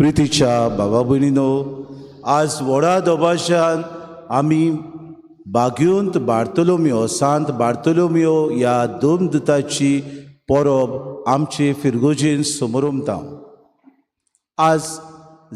प्रितीच्या बाबा भयणीनो, आज व्हडा दबाशान आमी बाग्युंत बार्तोलोमियो सांत बार्तोलोमियो ह्या दोमदुताची परब आमचे फिरगोजेन समोरुमता. आज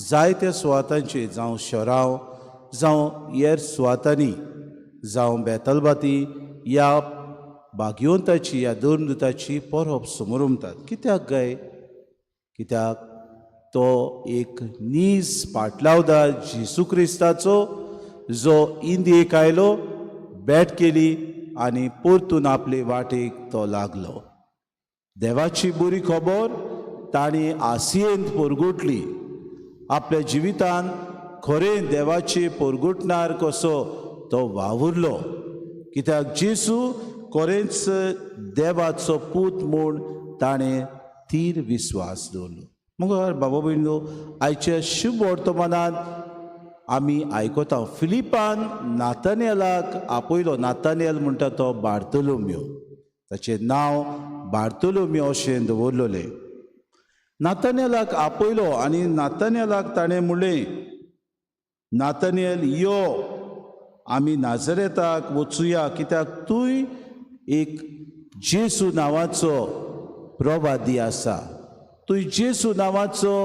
जायत्या सुवातांचेर जावं शहरां जावं हेर सुवातांनी जावं बेतलबाती ह्या बाग्योंताची ह्या दोमदुताची परब समोरुमतात. कित्याक काय? कित्याक तो एक नीज पाटलावदार जेसू क्रिस्ताचो जो इंदियेक आयलो, भेट केली आनी परतून आपले वाटेक तो लागलो. देवाची बरी खबर ताणी आसियेंत परगुटली. आपल्या जिवितान खरें देवाचे परगुटणार कसो तो वावुरलो. कित्याक जेसू खरेंच देवाचो पूत म्हूण ताणें थीर विस्वास दवरलो. मग बाबा भयणीनो, आयच्या शुभ वर्तमानांत आमी आयकता फिलिपान नातानेलाक आपयलो. नातानेल म्हणटा तो बार्तोलोमियो, ताचें नांव बार्तोलोमियो अशें दवरलेलें. नातानेलाक आपयलो आनी नातानेलाक ताणें म्हणलें, नातानेल यो, आमी नाजरेताक वचुया, कित्याक तूंय एक जेसू नांवाचो प्रवादी आसा. तूं जेसू नांवाचो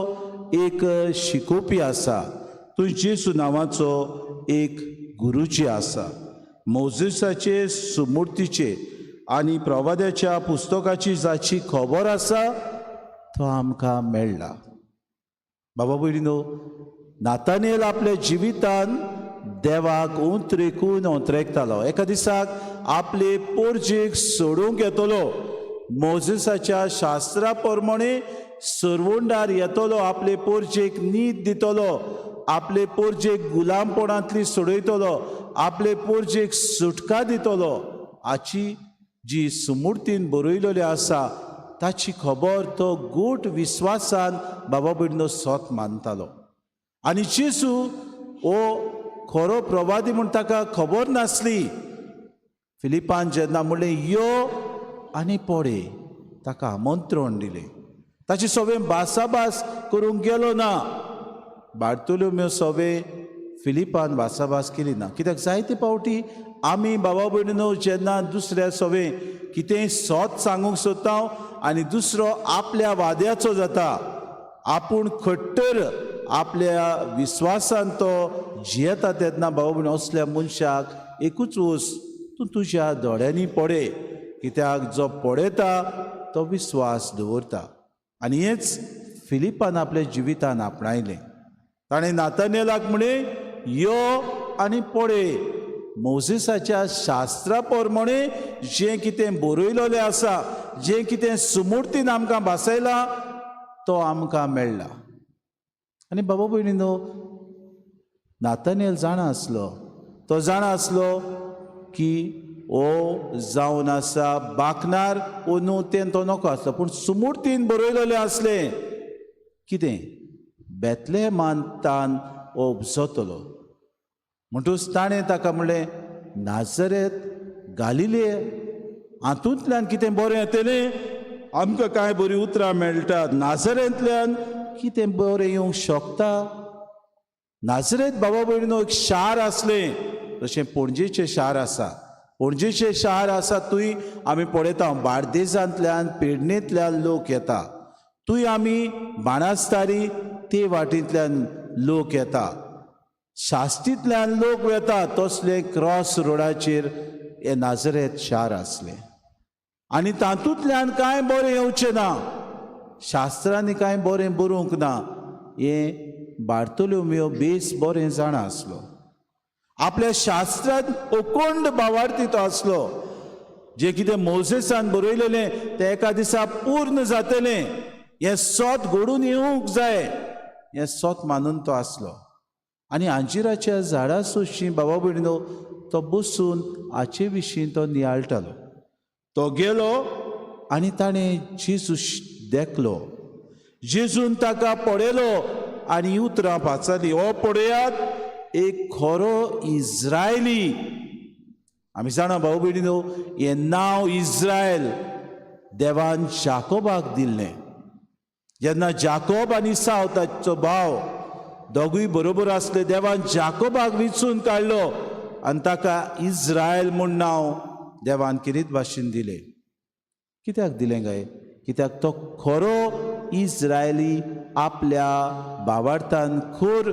एक शिकोवपी आसा. तूं जेसू नांवाचो एक गुरुजी आसा. मोजेसाचे सुमूर्तीचे आनी प्रवाद्याच्या पुस्तकाची जाची खबर आसा तो आमकां मेळ्ळा. बाबा भयणीनो, नातानेल आपल्या जिवितान देवाक उंतरेकतालो. एका दिसाक आपले पोरजेक सोडूंक येतलो. मोजेसाच्या शास्त्रा प्रमाणे सर्वोंडार येतलो, आपले पोरजेक न्हीद दितलो, आपले पोरजेक गुलामपणांतली सोडयतलो, आपले पोरजेक सुटका दितलो. हाची जी सुमूर्तीन बरयलेली आसा ताची खबर तो गोट विस्वासान बाबा भयणीनो सोत मानतालो. आनी जेसू हो खरो प्रवादी म्हूण ताका खबर नासली. फिलिपान जेन्ना म्हणलें यो आनी पळय, ताका आमंत्रण दिलें. ताची सगळें भासाभास करूंक गेलो ना. बार्तोलोमियो सगळें फिलिपान भासाभास केली ना. कित्याक जायते फावटी आमी बाबा भयणीनो जेन्ना दुसऱ्या सगळें कितेंय सोत सांगूंक सोदता आनी दुसरो आपल्या वाद्याचो जाता, आपूण खट्टर आपल्या विस्वासान तो जियेता, तेन्ना बाबा भयणीनो असल्या मनशाक एकूच वस, तूं तुज्या दोळ्यांनी पळय. कित्याक जो पळयता तो विस्वास दवरता. आनी हेंच फिलिपान आपल्या जिवितान आपणायलें. ताणें नातानेलाक म्हणलें, यो आनी पळय. मोजेसाच्या शास्त्रा प्रमाणे जें कितें बरयलेलें आसा, जें कितें सुमूर्तीन आमकां भासयलां, तो आमकां मेळ्ळा. आनी बाबा भयणीनो, नातानेल जाणा आसलो. तो जाणा आसलो की ओ जावन आसा बाकनार ओ न्हू, तें तो नको आसलो. पूण सुमूर्तीन बरयलेलें आसलें कितें, बेतलेहमान तान ओ जातलो. म्हणटूच ताणें ताका म्हणलें, नाजरेत गालिले हातूंतल्यान कितें बरें येतलें? आमकां कांय बरीं उतरां मेळटात. नाजरेंतल्यान कितें बरें येवंक शकता? नाजरेत बाबा भयणीनो एक शार आसलें, जशें पणजेचें शार आसा. पणजेचें शार आसा थंय आमी पळयता बार्देजांतल्यान पेडणेंतल्यान लोक येता. थंय आमी बाणास्तारी ते वाटेंतल्यान लोक येता. शास्तींतल्यान लोक येता. तसलें क्रॉस रोडाचेर हें नाजरेत शार आसलें. आनी तातूंतल्यान कांय बरें येवचें ना. शास्त्रांनी कांय बरें बरोवंक ना. हें बार्तोलोमियो बेस बरें जाणा आसलो. आपल्या शास्त्रांत अखंड भावार्थी तो आसलो. जें कितें मोजेसान बरयलेलें तें एका दिसा पूर्ण जातलें, हें सोत घडून येवंक जाय, हें सोत मानून तो आसलो. आनी अंजिराच्या झाडां सोंशी बाबा भयणीनो तो बसून हाचे विशीं तो नियाळटालो. तो गेलो आनी ताणें जेजू देखलो. जेजून ताका पळयलो आनी उतरां भाचाली, हो पळयात एक खरो इस्रायली. आमी जाणा भाऊ भयणीनो, हें नांव इस्रायल देवान जाकोबाक दिल्लें. जेन्ना जाकोब आनी इसाव ताचो भाव दोगूय बरोबर आसले, देवान जाकोबाक विचून काडलो आनी ताका इस्रायल म्हूण नांव देवान किरीत भाशेन दिलें. कित्याक दिलें काय? कित्याक तो खरो इस्रायली आपल्या भावार्थान खोर,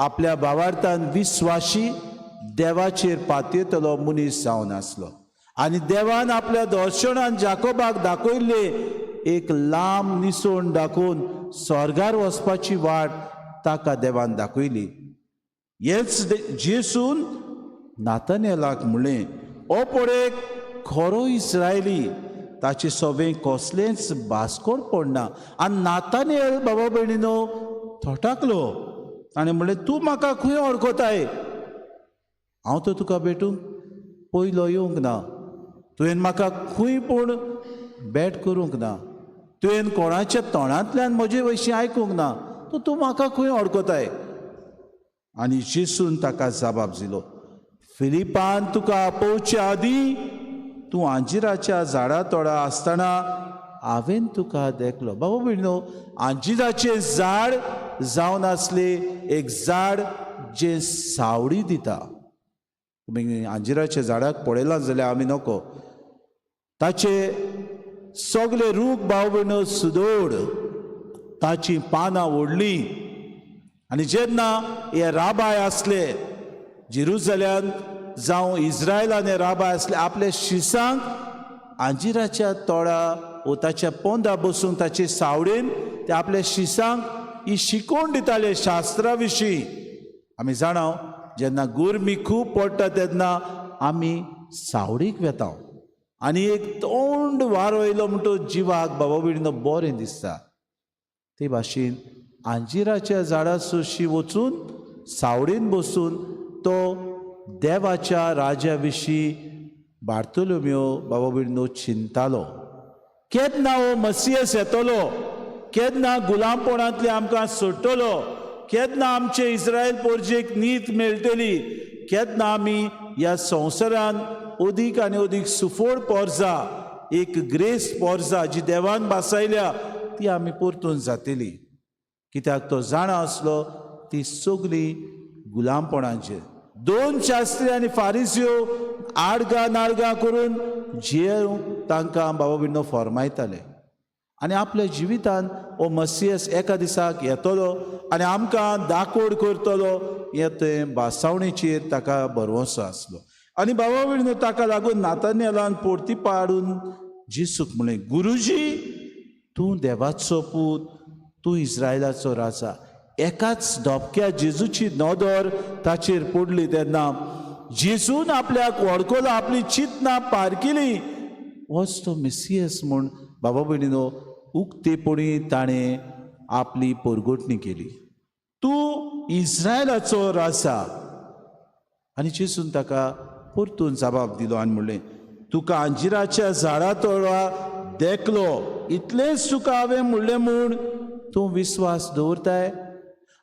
आपल्या भावार्थान विस्वाशी, देवाचेर पातयेतलो मनीस जावन आसलो. आनी देवान आपल्या दर्शनान जाकोबाक दाखयल्ले एक लांब निसोण दाखोवन स्वर्गार वचपाची वाट ताका देवान दाखयली. हेच जेसून नातानेलाक म्हणलें, ओ पळय खरो इस्रायली, ताचे सोबें कसलेंच भासकोड पडना. आनी नातानेल बाबा भयणीनो थोटाकलो. ताणें म्हणलें, तूं म्हाका खंय वळखताय? हांव तर तुका भेटूंक पयलो येवंक ना. तुवें म्हाका खंय पूण भेट करूंक ना. तुवें कोणाच्या तोंडांतल्यान म्हजे विशीं आयकूंक ना. तूं म्हाका खंय वळखताय? आनी जेसून ताका जबाब दिलो, फिलिपान तुका आपोवच्या आदीं तूं आंजिराच्या झाडा तोडा आसतना हांवें तुका देखलो. बाबा भयणीनो, आंजिराचें झाड जावन आसले एक झाड जें सावळी दिता. तुमी आंजिराच्या झाडाक पळयलां जाल्यार आमी नको, ताचे सगळे रूख भाव भयणो सुदोड, ताची पानां व्हडलीं. आनी जेन्ना हे राबाय आसले जेरुसलेमान जावं इस्रायलान हे राबाय आसले, आपल्या शिसांक आंजिराच्या तोडा वो ताच्या पोंदा बसून ताचे सावळेन ते आपल्या शिसांक ही शिकोवन दिताले शास्त्रा विशीं. आमी जाणाव जेन्ना गुरमी खूब पडटा तेन्ना आमी सावळीक वेता आनी एक थंड वारो येयलो म्हणटच जिवाक बाबा भयणीनो बरें दिसता. ते भाशेन आंजिराच्या झाडा सुशी वचून सावळेन बसून तो देवाच्या राजा विशीं बार्तोलोमेव बाबा भयणीनो चिंतालो. केन्ना हो मसियस येतलो? केन्ना गुलामपणांतले आमकां सोडटलो? केन्ना आमचे इस्रायल पोरजेक न्हीद मेळटली? केन्ना आमी ह्या संवसारान अदीक आनी अदीक सुफोड पोरजां, एक ग्रेस पोरजां जी देवान बासायल्या, ती आमी परतून जातली. कित्याक तो जाणा आसलो ती सगळी गुलामपणांचेर. दोन शास्त्री आनी फारिसियो आडगां नाडगां करून जेव तांकां बाबा भयणीनो फरमायताले. आनी आपल्या जिवितान हो मसियस एका दिसाक येतलो आनी आमकां दाखोड करतलो हें ते भासावणेचेर ताका भरवंसो आसलो. आनी बाबा भयणीनो ताका लागून नातानेलान पोरती पाडून जेसूक म्हणलें, गुरुजी, तूं देवाचो पूत, तूं इस्रायलाचो राजा. एकाच धोपक्या जेजूची नदर ताचेर पडली तेन्ना जेजून आपल्याक वळखलो, आपली चिंतना पारकिली. होच तो मेसियस म्हूण बाबा भयणीनो उक्तेपणी ताणें आपली परगोटणी केली. तूं इस्रायलाचो राजा. आनी जेजून ताका परतून जबाब दिलो आनी म्हणलें, तुका आंजिराच्या झाडा तोडा देखलो, इतलेंच तुका हांवें म्हणलें म्हूण तूं विस्वास दवरताय?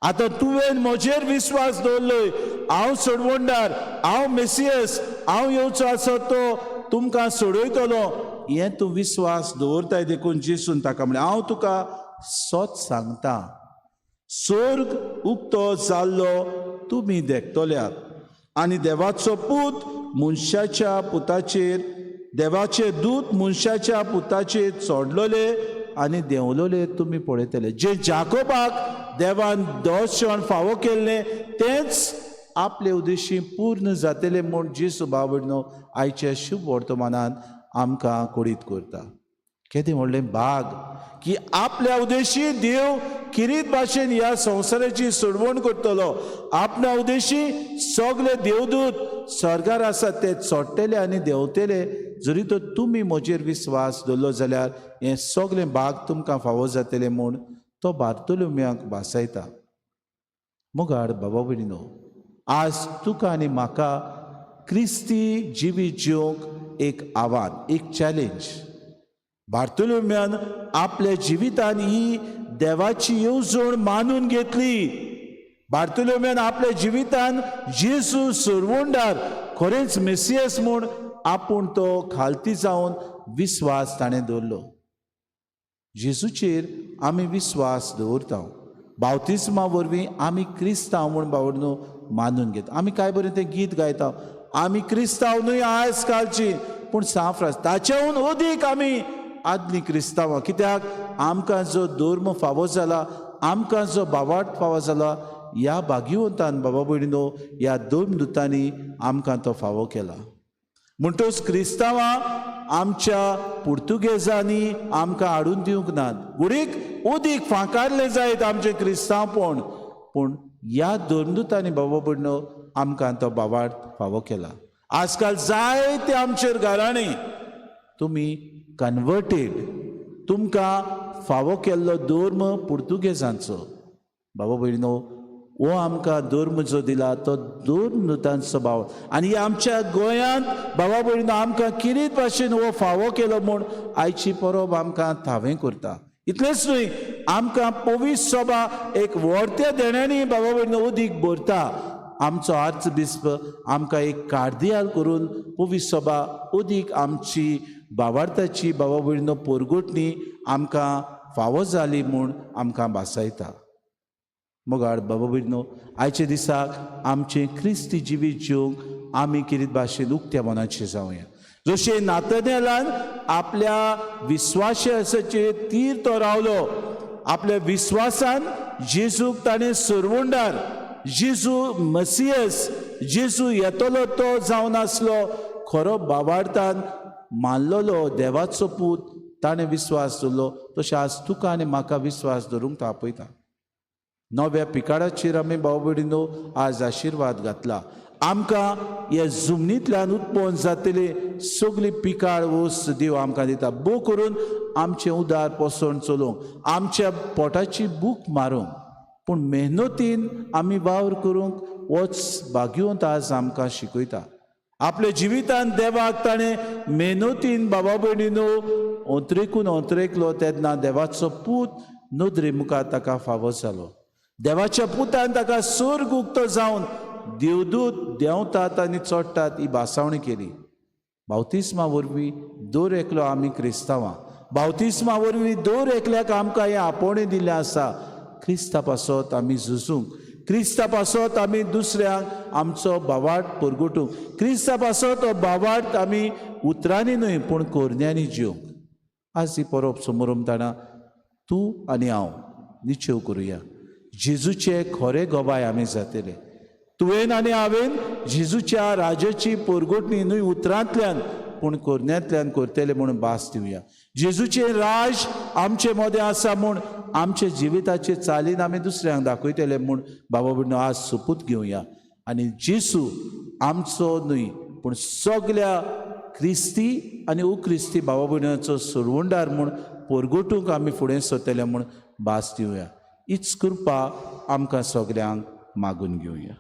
आतां तुवें म्हजेर विस्वास दवरलोय. हांव सोडवणदार, हांव मेसियस, हांव येवचो आसो तो तुमकां सोडयतलो, हें तूं विस्वास दवरताय देखून जेसून ताका म्हणलें, हांव तुका सोच सांगता, स्वर्ग उक्तो जाल्लो तुमी देखतल्यात आनी देवाचो पूत मनशाच्या पुताचेर, देवाचे दूत मनशाच्या पुताचेर चोडलोले आनी देंवलोले तुमी पळयतले. जे जाकोबाक देवान दर्शन फावो केल्लें तेंच आपले उद्देशी पूर्ण जातले म्हूण जेसू बाब भयणीनो आयच्या शुभ वर्तमानान आमकां कोडीत करता. केदें व्हडलें भाग की आपल्या उद्देशी देव किरीत भाशेन ह्या संवसाराची सोडवण करतलो. आपल्या उद्देशी सगळे देवदूत स्वर्गार आसात ते चोडटले आनी देंवतले. जरी तर तुमी म्हजेर विस्वास दवरलो जाल्यार हें सगळें भाग तुमकां फावो जातले म्हूण तो बार्तोलोमेवाक भासायता. मोगाड बाबा भयणीनो, आज तुका आनी म्हाका क्रिस्ती जिवीत जिवंक एक आव्हान, एक चॅलेंज. बार्तोलोमेवान आपल्या जिवितान ही देवाची येवजण मानून घेतली. बार्तोलोमेवान आपल्या जिवितान जेजू सोडवणदार, खरेंच मेसियस म्हूण आपूण तो खालती जावन विस्वास ताणें दवरलो. जेजूचेर आमी विस्वास दवरता. बावतिस्मा वरवीं आमी क्रिस्तांव म्हूण बावडनो मानून घेता. आमी काय बरें तें गीत गायता, आमी क्रिस्तांव न्हय आयज कालची पूण सांफ्रास. ताच्याहून अदीक आमी आदली क्रिस्तांवां. कित्याक आमकां जो धर्म फावो जाला, आमकां जो बावार्थ फावो जाला, ह्या भाग्यवंतान बाबा भयणीनो ह्या दोन दुतांनी आमकां तो फावो केला. म्हणटच क्रिस्तांवां आमच्या पुर्तुगेजांनी आमकां हाडून दिवंक नात. घडीक अदीक फांकारले जायत आमचें क्रिस्तांवपण, पूण ह्या दोनदुतांनी बाबा भयणीनो आमकां तो बावार्थ फावो केला. आजकाल जायते आमचेर घराणे तुमी कन्वर्टेड, तुमकां फावो केल्लो धर्म पुर्तुगेजांचो. बाबा भयणीनो हो आमकां धर्म जो दिला तो दोन दुतांचो भाव. आनी आमच्या गोंयांत बाबा भयणीनो आमकां कितें भाशेन हो फावो केलो म्हूण आयची परब आमकां थावें करता. इतलेंच न्हय, आमकां पवित्र सभा एक व्हडत्या देण्यांनी बाबा भयणीनो अदीक भरता. आमचो आर्च बिस्प आमकां एक कार्दियाल करून पवित्र सभा अदीक आमची भावार्थाची बाबा भयणीनो परगोटणी आमकां फावो जाली म्हूण आमकां भासायता. मोगाड बाबा भयणीनो, आयच्या दिसाक आमचें क्रिस्ती जिवीत जिवंक आमी कितें भाशेन उक्त्या मनाचें जावया. जशें नातनेलान आपल्या विस्वासाचेर तीर तो रावलो, आपल्या विस्वासान जेजूक ताणें सरवंडार, जेजू मसियस, जेजू येतलो तो जावन आसलो, खरो भावार्थान मानलेलो देवाचो पूत ताणें विस्वास दवरलो. तशें आज तुका आनी म्हाका विस्वास धरूंक तो आपयता. नव्या पिकाडाचेर आमी बाबा भयणीनो आज आशिर्वाद घातला. आमकां ह्या जमनींतल्यान उत्पन्न जातले सगळी पिकाळ वस्त देव आमकां दिता. भोव करून आमचें उदार पोसण चलोवंक, आमच्या पोटाची भूक मारूंक, पूण मेहनतीन आमी वावर करूंक होच भाग्यवंत आज आमकां शिकयता. आपल्या जिवितान देवाक ताणें मेहनतीन बाबा भयणीनो अंतरेकून अंतरेकलो तेन्ना देवाचो पूत नदरे मुखार ताका फावो जालो. देवाच्या पुतान ताका स्वर्ग उक्तो जावन देवदूत देंवतात आनी चोडटात ही भासावणी केली. बावतिस्मा वरवीं दर एकलो आमी क्रिस्तांवां. बावतिस्मा वरवीं दर एकल्याक आमकां हें आपोवणें दिल्लें आसा. क्रिस्ता पासत आमी झुजूंक, क्रिस्ता पासत आमी दुसऱ्यांक आमचो भावार्थ परगटूंक, क्रिस्ता पासत हो भावार्थ आमी उतरांनी न्हय पूण कोरण्यांनी जिवंक. आज ही परब समोर उमताना तूं आनी हांव निचेव करुया. जेजूचे खरे गोबाय आमी जातले. तुवें आनी हांवें जेजूच्या राजाची परगोटणी न्हय उतरांतल्यान पूण कोरण्यांतल्यान करतले म्हणून भास दिवया. जेजूचें राज आमचे मदें आसा म्हूण आमचे जिविताचे चालीन आमी दुसऱ्यांक दाखयतले म्हूण बाबा भयणीनो आज सुपूत घेवया. आनी जेजू आमचो न्हय पूण सगल्या क्रिस्ती आनी अक्रिस्ती बाबा भयणीचो सरवंडार म्हूण परगोटूंक आमी फुडें सरतले म्हूण भास दिवया. हीच कृपा आमकां सगल्यांक मागून घेवया.